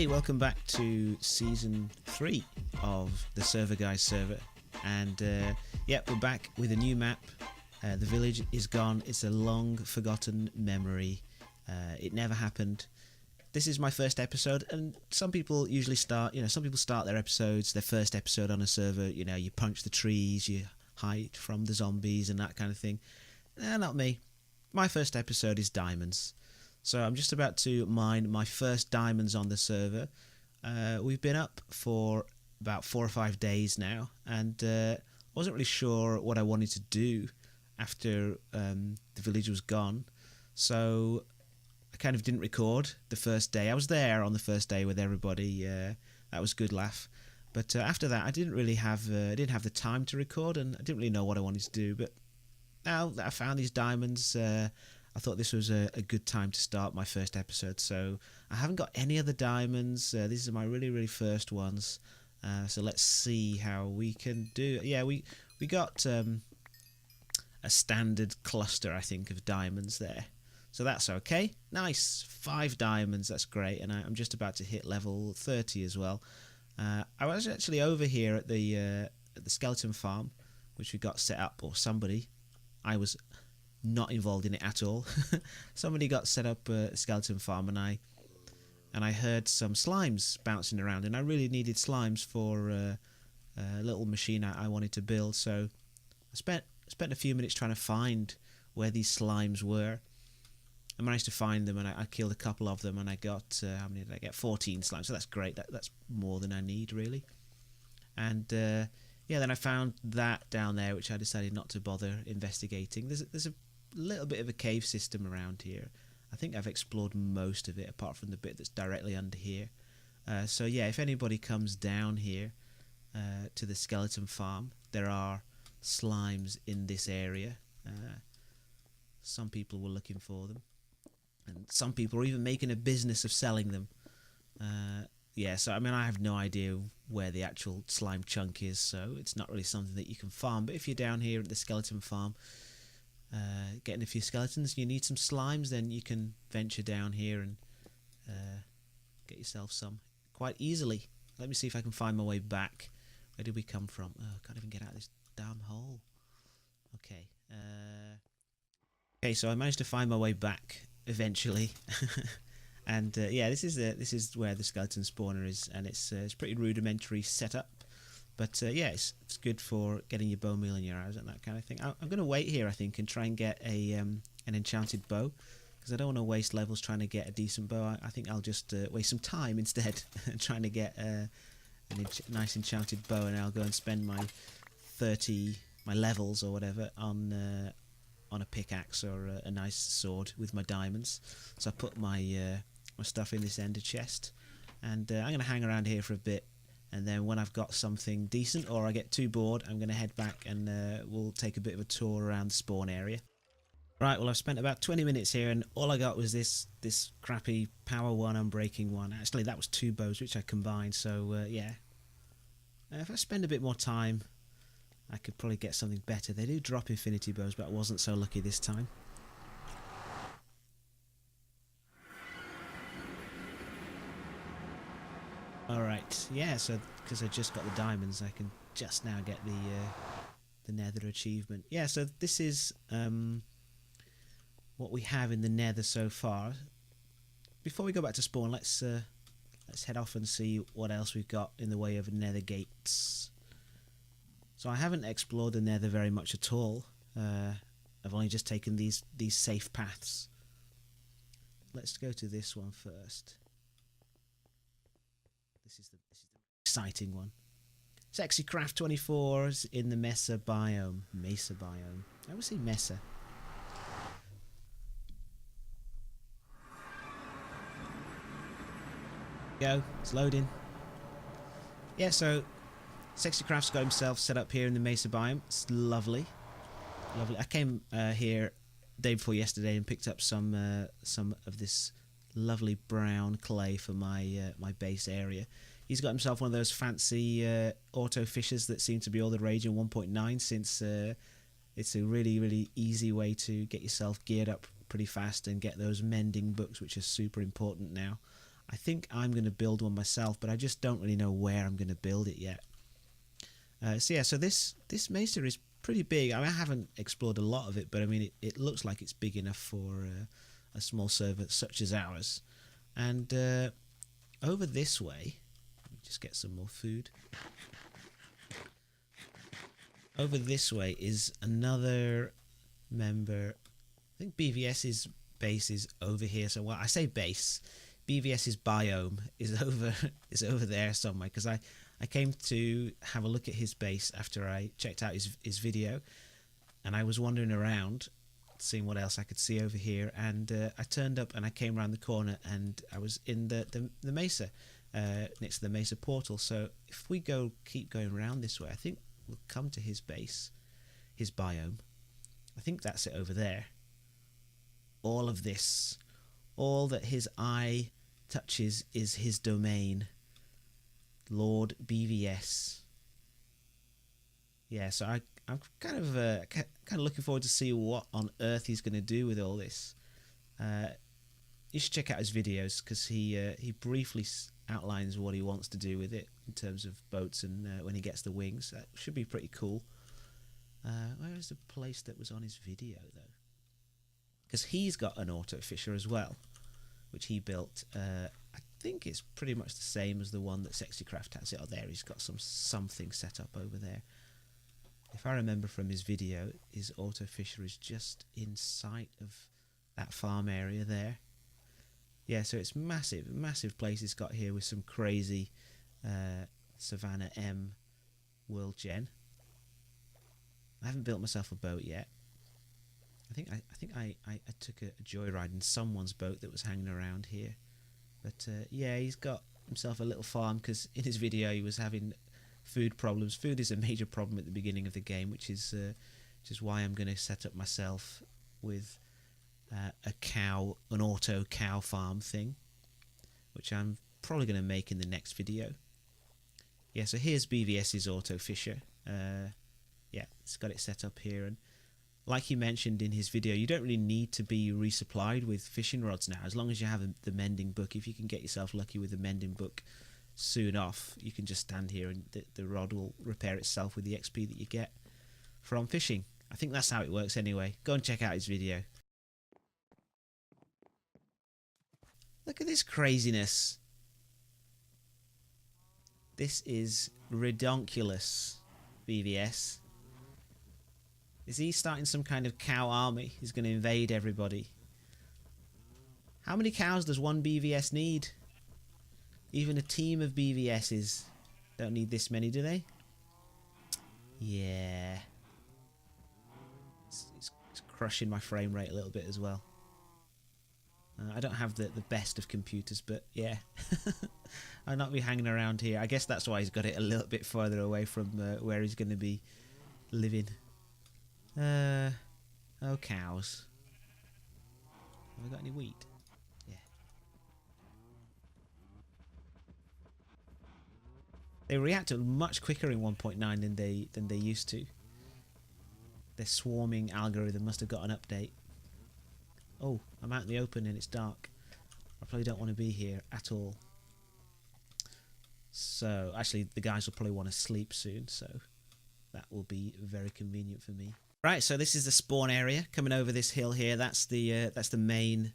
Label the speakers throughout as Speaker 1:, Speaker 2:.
Speaker 1: Hey, welcome back to Season 3 of the Server Guys server. And we're back with a new map. The village is gone. It's a long forgotten memory. It never happened. This is my first episode, and some people usually start, some people start their first episode on a server, you punch the trees, you hide from the zombies and that kind of thing. Not me. My first episode is diamonds. So I'm just about to mine my first diamonds on the server. We've been up for about 4 or 5 days now, and wasn't really sure what I wanted to do after the village was gone. So I kind of didn't record the first day. I was there on the first day with everybody. That was a good laugh. But after that, I didn't have the time to record, and I didn't really know what I wanted to do. But now that I found these diamonds, I thought this was a good time to start my first episode. So I haven't got any other diamonds. These are my really first ones. So let's see how we can do. Yeah, we got a standard cluster, I think, of diamonds there. So that's okay. Nice. 5 diamonds. That's great. And I'm just about to hit level 30 as well. I was actually over here at the skeleton farm, which we got set up, or somebody. I was not involved in it at all. Somebody got set up a skeleton farm, and I heard some slimes bouncing around, and I really needed slimes for a little machine I wanted to build. So I spent a few minutes trying to find where these slimes were. I managed to find them, and I killed a couple of them, and I got how many did I get? 14 slimes. So that's great. That's more than I need, really. And then I found that down there, which I decided not to bother investigating. There's a little bit of a cave system around here. I think I've explored most of it, apart from the bit that's directly under here. So yeah, if anybody comes down here to the skeleton farm, there are slimes in this area. Some people were looking for them, and some people are even making a business of selling them. So I mean, I have no idea where the actual slime chunk is, so it's not really something that you can farm. But if you're down here at the skeleton farm, getting a few skeletons, you need some slimes, then you can venture down here and get yourself some quite easily. Let me see if I can find my way back. Where did we come from? Oh, I can't even get out of this damn hole. Okay. So I managed to find my way back eventually. And this is where the skeleton spawner is, and it's pretty rudimentary setup. But it's good for getting your bone meal in your arrows and that kind of thing. I'm going to wait here, I think, and try and get an enchanted bow, because I don't want to waste levels trying to get a decent bow. I think I'll just waste some time instead trying to get a nice enchanted bow, and I'll go and spend my levels or whatever on a pickaxe or a nice sword with my diamonds. So I put my stuff in this ender chest, and I'm going to hang around here for a bit. And then when I've got something decent, or I get too bored, I'm going to head back and we'll take a bit of a tour around the spawn area. Right, well, I've spent about 20 minutes here, and all I got was this crappy power 1 unbreaking one. Actually, that was 2 bows, which I combined, so if I spend a bit more time, I could probably get something better. They do drop infinity bows, but I wasn't so lucky this time. Alright, yeah, so because I just got the diamonds, I can just now get the nether achievement. Yeah, so this is what we have in the nether so far. Before we go back to spawn, let's head off and see what else we've got in the way of nether gates. So I haven't explored the nether very much at all. I've only just taken these safe paths. Let's go to this one first. This is the exciting one. Sexy Craft 24 is in the Mesa biome. Mesa biome. I always say Mesa. Go. It's loading. Yeah, so Sexy Craft's got himself set up here in the Mesa biome. It's lovely. Lovely. I came here day before yesterday and picked up some of this lovely brown clay for my my base area. He's got himself one of those fancy auto fishers that seem to be all the rage in 1.9, since it's a really easy way to get yourself geared up pretty fast and get those mending books, which are super important now. I think I'm going to build one myself, but I just don't really know where I'm going to build it yet. So this mesa is pretty big. I haven't explored a lot of it, but I mean it looks like it's big enough for a small server such as ours. And over this way, let me just get some more food. Over this way is another member. I think BVS's base is over here. So I say base. BVS's biome is over there somewhere, because I came to have a look at his base after I checked out his video, and I was wandering around seeing what else I could see over here, and I turned up and I came around the corner and I was in the mesa, next to the mesa portal. So if we keep going around this way, I think we'll come to his base, his biome. I think that's it over there. All of this, all that his eye touches is his domain. Lord BVS. Yeah, so I'm kind of looking forward to see what on earth he's going to do with all this. You should check out his videos, because he briefly outlines what he wants to do with it in terms of boats and when he gets the wings. That should be pretty cool. Where is the place that was on his video though? Because he's got an auto fisher as well, which he built. I think it's pretty much the same as the one that Sexycraft has. Oh, there, he's got something set up over there. If I remember from his video, his auto fisher is just in sight of that farm area there. Yeah, so it's massive place he's got here with some crazy Savannah M world gen. I haven't built myself a boat yet. I think I took a joyride in someone's boat that was hanging around here. But yeah, he's got himself a little farm, because in his video he was having food problems. Food is a major problem at the beginning of the game, which is why I'm going to set up myself with an auto cow farm thing, which I'm probably going to make in the next video. Yeah, so here's BVS's auto fisher. Yeah, it's got it set up here, and like he mentioned in his video, you don't really need to be resupplied with fishing rods now, as long as you have the mending book. If you can get yourself lucky with the mending book soon off, you can just stand here and the rod will repair itself with the XP that you get from fishing. I think that's how it works anyway. Go and check out his video. Look at this craziness. This is redonkulous, BVS. Is he starting some kind of cow army? He's going to invade everybody. How many cows does one BVS need? Even a team of BVSs don't need this many, do they? Yeah. It's crushing my frame rate a little bit as well. I don't have the best of computers, but yeah. I'll not be hanging around here. I guess that's why he's got it a little bit further away from where he's going to be living. Oh, cows. Have we got any wheat? Yeah. They react much quicker in 1.9 than they used to. Their swarming algorithm must have got an update. Oh, I'm out in the open and it's dark. I probably don't want to be here at all. So, actually, the guys will probably want to sleep soon, so that will be very convenient for me. Right, so this is the spawn area coming over this hill here. That's the main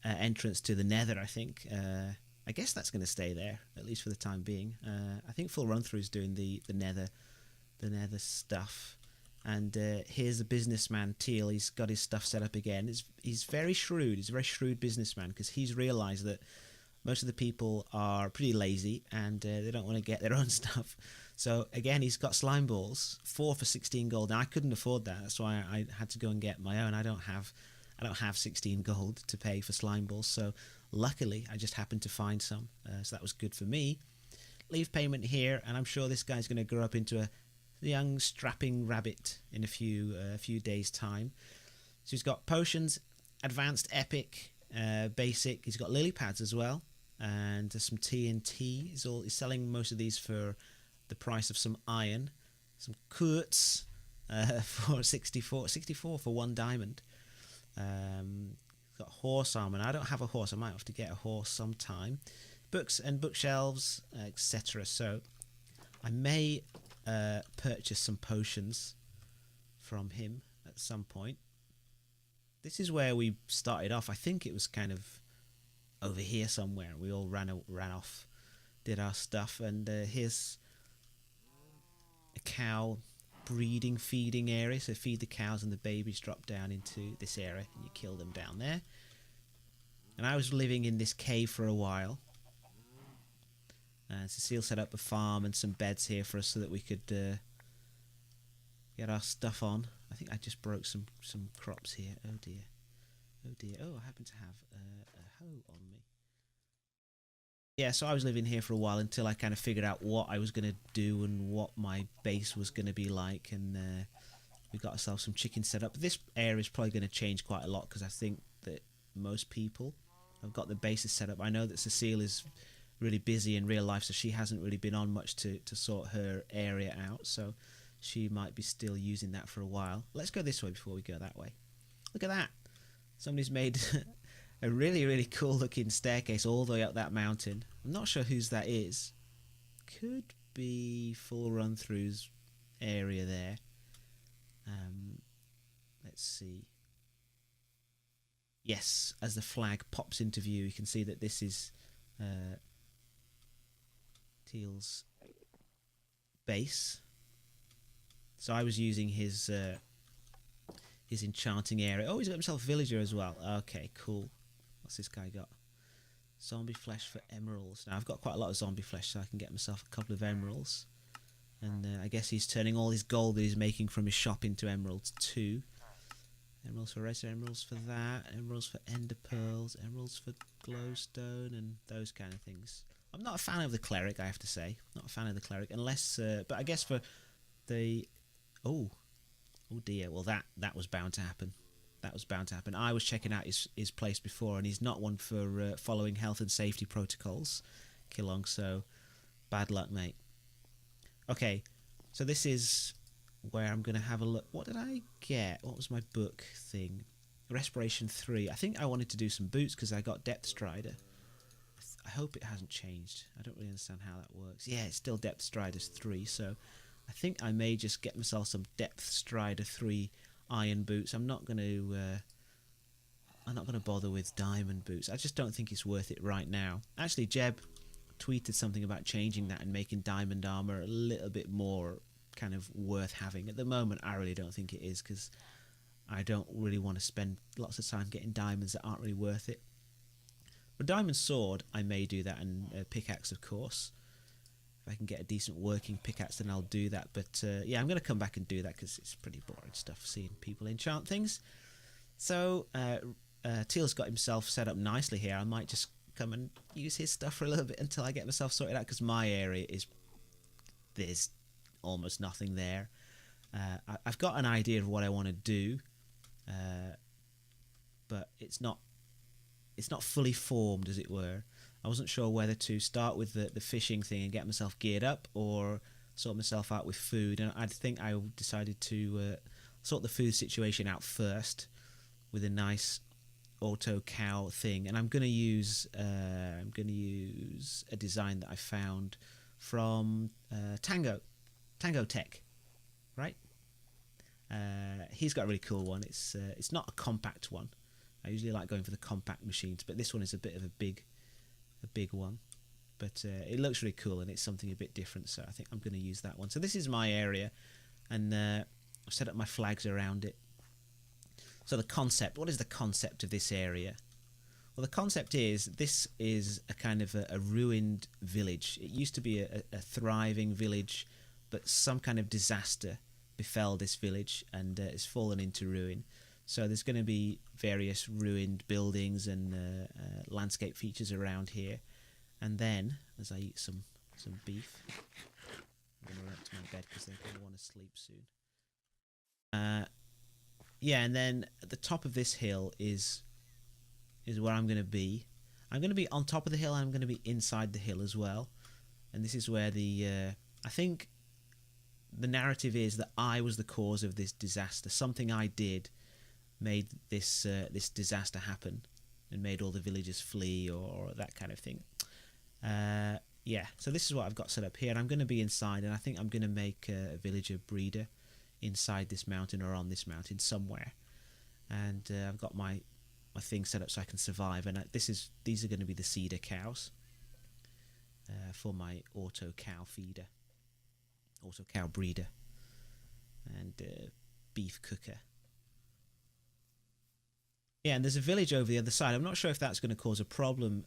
Speaker 1: entrance to the Nether, I think. I guess that's going to stay there, at least for the time being. I think Full Run Through is doing the Nether stuff. And here's the businessman Teal. He's got his stuff set up again. He's very shrewd. He's a very shrewd businessman, because he's realised that most of the people are pretty lazy and they don't want to get their own stuff. So again, he's got slime balls, 4 for 16 gold. Now I couldn't afford that. That's why I had to go and get my own. I don't have 16 gold to pay for slime balls. So luckily, I just happened to find some. So that was good for me. Leave payment here, and I'm sure this guy's going to grow up into a young strapping rabbit in a few days' time. So he's got potions, advanced, epic, basic. He's got lily pads as well, and some TNT. He's selling most of these for the price of some iron, some quartz for 64 for 1 diamond. Got horse armor. I don't have a horse. I might have to get a horse sometime. books and bookshelves, etc. So I may purchase some potions from him at some point. This is where we started off. I think it was kind of over here somewhere. We all ran off, did our stuff, and here's a cow breeding, feeding area. So feed the cows and the babies drop down into this area and you kill them down there. And I was living in this cave for a while. Cacille set up a farm and some beds here for us so that we could get our stuff on. I think I just broke some crops here. Oh dear. Oh dear. Oh, I happen to have a hoe on me. Yeah, so I was living here for a while until I kind of figured out what I was going to do and what my base was going to be like. And we got ourselves some chickens set up. This area is probably going to change quite a lot because I think that most people have got the bases set up. I know that Cacille is really busy in real life, so she hasn't really been on much to sort her area out. So she might be still using that for a while. Let's go this way before we go that way. Look at that. Somebody's made a really, really cool looking staircase all the way up that mountain. I'm not sure whose that is. Could be Full Run Through's area there. Let's see. Yes, as the flag pops into view, you can see that this is Teal's base. So I was using his enchanting area. Oh, he's got himself a villager as well. Okay, cool. What's this guy got? Zombie flesh for emeralds. Now, I've got quite a lot of zombie flesh, so I can get myself a couple of emeralds. And I guess he's turning all his gold that he's making from his shop into emeralds too. Emeralds for red, emeralds for that, emeralds for ender pearls, emeralds for glowstone, and those kind of things. I'm not a fan of the cleric, I have to say. Not a fan of the cleric, unless... but I guess for the... Oh dear. Well, that was bound to happen. That was bound to happen. I was checking out his place before, and he's not one for following health and safety protocols, Kilong, so bad luck, mate. Okay, so this is where I'm going to have a look. What did I get? What was my book thing? Respiration 3. I think I wanted to do some boots because I got Depth Strider. I hope it hasn't changed. I don't really understand how that works. Yeah, it's still Depth Striders 3, so I think I may just get myself some Depth Strider 3 iron boots. I'm not going to bother with diamond boots. I just don't think it's worth it right now. Actually, Jeb tweeted something about changing that and making diamond armor a little bit more kind of worth having. At the moment, I really don't think it is because I don't really want to spend lots of time getting diamonds that aren't really worth it. But diamond sword, I may do that, and pickaxe, of course. If I can get a decent working pickaxe, then I'll do that. But yeah, I'm going to come back and do that because it's pretty boring stuff, seeing people enchant things. So Teal's got himself set up nicely here. I might just come and use his stuff for a little bit until I get myself sorted out, because my area is... there's almost nothing there. I've got an idea of what I want to do, but it's not fully formed, as it were. I wasn't sure whether to start with the fishing thing and get myself geared up, or sort myself out with food. And I think I decided to sort the food situation out first with a nice auto cow thing. And I'm going to use a design that I found from Tango Tech, right? He's got a really cool one. It's not a compact one. I usually like going for the compact machines, but this one is a bit of a big one. But it looks really cool, and it's something a bit different, so I think I'm going to use that one. So this is my area, and I've set up my flags around it. So the concept, what is the concept of this area? Well, the concept is, this is a kind of a ruined village. It used to be a thriving village, but some kind of disaster befell this village, and it's fallen into ruin. So there's going to be various ruined buildings and landscape features around here. And then, as I eat some beef, I'm going to run up to my bed because they're going to want to sleep soon. Yeah, and then at the top of this hill is where I'm going to be. I'm going to be on top of the hill, and I'm going to be inside the hill as well. And this is where I think the narrative is that I was the cause of this disaster. Something I did made this disaster happen and made all the villagers flee, or that kind of thing. Yeah, so this is what I've got set up here, and I'm going to be inside, and I think I'm going to make a villager breeder inside this mountain or on this mountain somewhere. And I've got my thing set up so I can survive, and these are going to be the cedar cows for my auto cow breeder, and beef cooker. Yeah, and there's a village over the other side. I'm not sure if that's going to cause a problem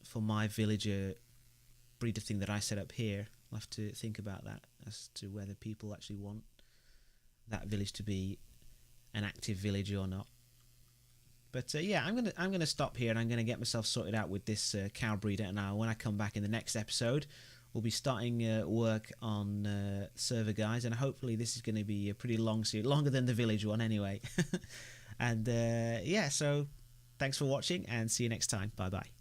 Speaker 1: for my villager breeder thing that I set up here. I'll have to think about that as to whether people actually want that village to be an active village or not. But yeah, I'm gonna stop here, and I'm gonna get myself sorted out with this cow breeder. And now, when I come back in the next episode, we'll be starting work on server guys, and hopefully this is going to be a pretty long series, longer than the village one anyway. And yeah, so thanks for watching, and see you next time. Bye bye.